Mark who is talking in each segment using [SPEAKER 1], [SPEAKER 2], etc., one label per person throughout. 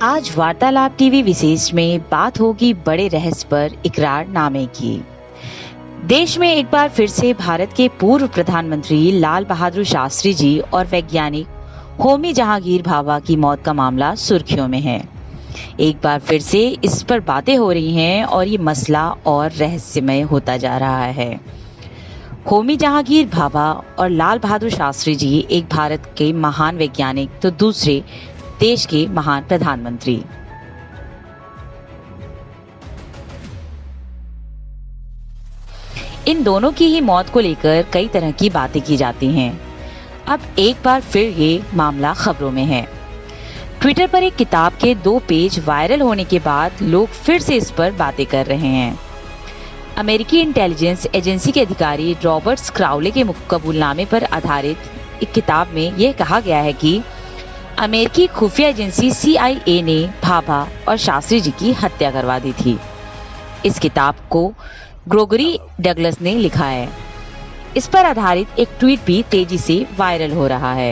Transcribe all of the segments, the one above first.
[SPEAKER 1] आज वार्तालाप टीवी विशेष में बात होगी बड़े रहस्य पर इकरारनामे की। देश में एक बार फिर से भारत के पूर्व प्रधानमंत्री लाल बहादुर शास्त्री जी और वैज्ञानिक होमी जहांगीर भाभा की मौत का मामला सुर्खियों में है। एक बार फिर से इस पर बातें हो रही हैं और ये मसला और रहस्यमय होता जा रहा है। होमी जहांगीर भाभा और लाल बहादुर शास्त्री जी एक भारत के महान वैज्ञानिक तो दूसरे देश के महान प्रधानमंत्री। इन दोनों की ही मौत को लेकर कई तरह की बातें की जाती हैं। अब एक बार फिर ये मामला खबरों में है। ट्विटर पर एक किताब के 2 पेज वायरल होने के बाद लोग फिर से इस पर बातें कर रहे हैं। अमेरिकी इंटेलिजेंस एजेंसी के अधिकारी रॉबर्ट क्राउले के कबूलनामे पर आधारित एक किताब में यह कहा गया है कि अमेरिकी खुफिया एजेंसी CIA ने भाभा और शास्त्री जी की हत्या करवा दी थी। इस किताब को ग्रेगरी डगलस ने लिखा है। इस पर आधारित एक ट्वीट भी तेजी से वायरल हो रहा है।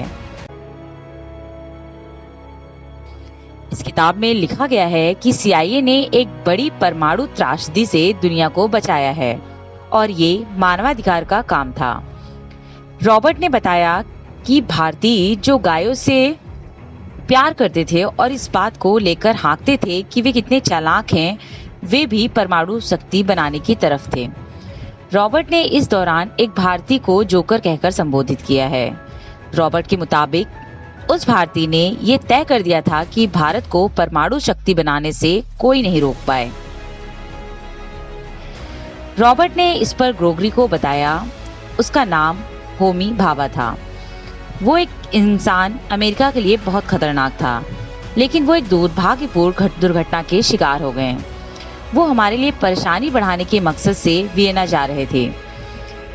[SPEAKER 1] इस किताब में लिखा गया है कि CIA ने एक बड़ी परमाणु त्रासदी से दुनिया को बचाया है और ये मानवाधिकार का काम था। रॉबर्ट ने बताया कि भारतीय जो गायों से प्यार करते थे और इस बात को लेकर हाँकते थे कि वे कितने चालाक हैं, वे भी परमाणु शक्ति बनाने की तरफ थे। रॉबर्ट ने इस दौरान एक भारतीय को जोकर कहकर संबोधित किया है। रॉबर्ट के मुताबिक उस भारतीय ने यह तय कर दिया था कि भारत को परमाणु शक्ति बनाने से कोई नहीं रोक पाए। रॉबर्ट ने इस पर ग्रेगरी को बताया उसका नाम होमी भाभा था। वो एक इंसान अमेरिका के लिए बहुत खतरनाक था, लेकिन वो एक दुर्भाग्यपूर्ण दुर्घटना के शिकार हो गए। वो हमारे लिए परेशानी बढ़ाने के मकसद से वियना जा रहे थे।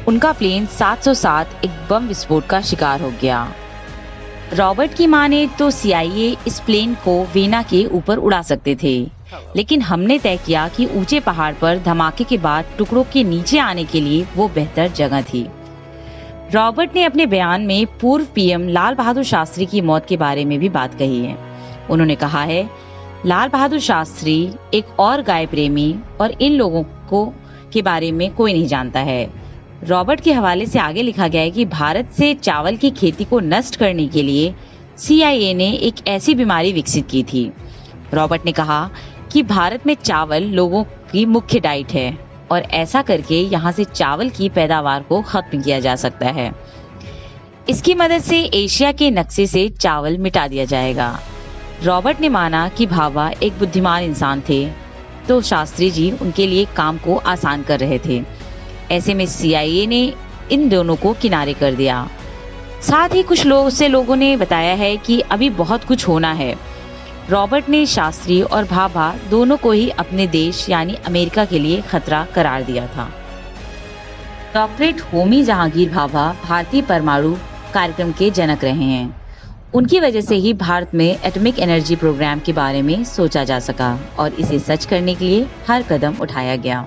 [SPEAKER 1] उनका प्लेन 707 एक बम विस्फोट का शिकार हो गया। रॉबर्ट की माने तो CIA इस प्लेन को वियना के ऊपर उड़ा सकते थे, लेकिन हमने तय किया कि ऊंचे पहाड़ पर धमाके के बाद टुकड़ों के नीचे आने के लिए वो बेहतर जगह थी। रॉबर्ट ने अपने बयान में पूर्व PM लाल बहादुर शास्त्री की मौत के बारे में भी बात कही है। उन्होंने कहा है, लाल बहादुर शास्त्री एक और गाय प्रेमी और इन लोगों को के बारे में कोई नहीं जानता है। रॉबर्ट के हवाले से आगे लिखा गया है कि भारत से चावल की खेती को नष्ट करने के लिए CIA ने एक ऐसी बीमारी विकसित की थी। रॉबर्ट ने कहा कि भारत में चावल लोगों की मुख्य डाइट है और ऐसा करके यहाँ से चावल की पैदावार को खत्म किया जा सकता है। इसकी मदद से एशिया के नक्शे से चावल मिटा दिया जाएगा। रॉबर्ट ने माना कि भाभा एक बुद्धिमान इंसान थे, तो शास्त्री जी उनके लिए काम को आसान कर रहे थे। ऐसे में CIA ने इन दोनों को किनारे कर दिया। साथ ही कुछ लोगों ने बताया है कि अभी बहुत कुछ होना है। रॉबर्ट ने शास्त्री और भाभा दोनों को ही अपने देश यानी अमेरिका के लिए खतरा करार दिया था। डॉक्टरेट होमी जहांगीर भाभा भारतीय परमाणु कार्यक्रम के जनक रहे हैं। उनकी वजह से ही भारत में एटॉमिक एनर्जी प्रोग्राम के बारे में सोचा जा सका और इसे सच करने के लिए हर कदम उठाया गया।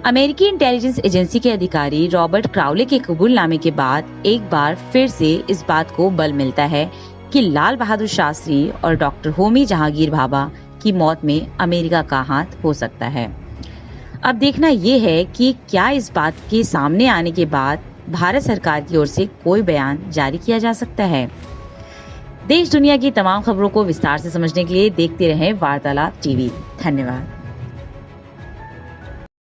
[SPEAKER 1] अमेरिकी इंटेलिजेंस एजेंसी के अधिकारी रॉबर्ट क्राउले के कबूलनामे के बाद एक बार फिर से इस बात को बल मिलता है कि लाल बहादुर शास्त्री और डॉक्टर होमी जहांगीर भाभा की मौत में अमेरिका का हाथ हो सकता है। अब देखना यह है कि क्या इस बात के सामने आने के बाद भारत सरकार की ओर से कोई बयान जारी किया जा सकता है। देश दुनिया की तमाम खबरों को विस्तार से समझने के लिए देखते रहें वार्तालाप टीवी। धन्यवाद।